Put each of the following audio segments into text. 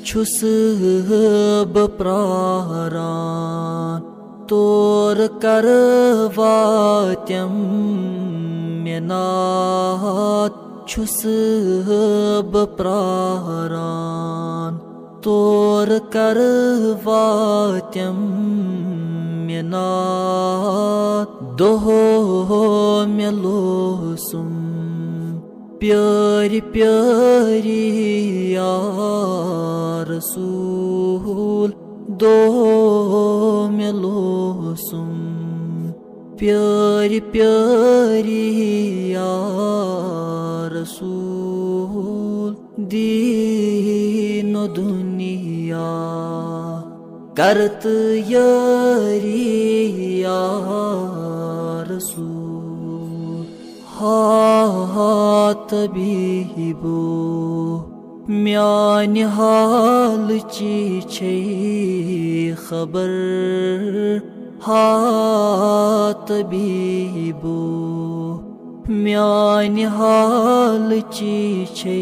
छुस बह प्रारान तोर करवात्यम मेनात छुस बह प्रारान तोर करवात्यम मेनात दोहो मेलोसुम प्यारी प्यारी या रसूल दो मेलोसुम प्यारी प्यारी या रसूल दीनो दुनिया करत यारी या रसूल हा तबीबो म्यान हाल ची छे खबर हा तबीबो म्यान हाल ची छे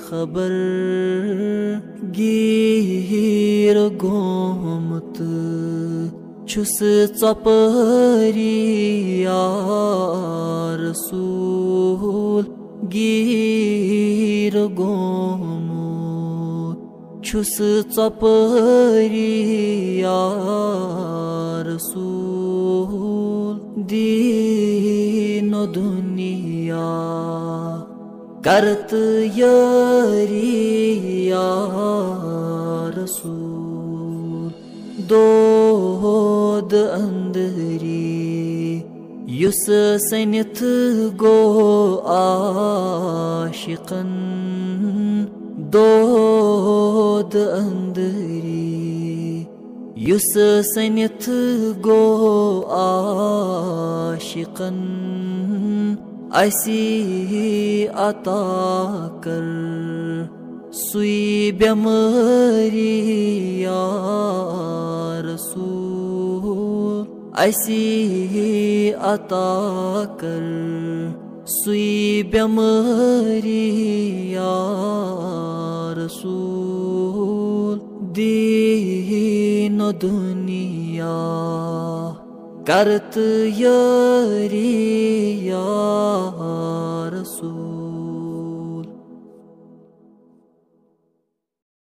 खबर गिर गोमत छुस चपरी या रसूल गिर गोमत छुस चपरी या रसूल दीनो दुनिया करत यारी या रसूल दोद अंदरी युस सनिथ गो आशिकन दोद अंदरी युस सनिथ गो आशिकन ऐसी अता कर सुई बेमारी या रसूल ऐसी अता कर सुई बेमारी या रसूल दीनो दुनिया करत यारी या रसूल।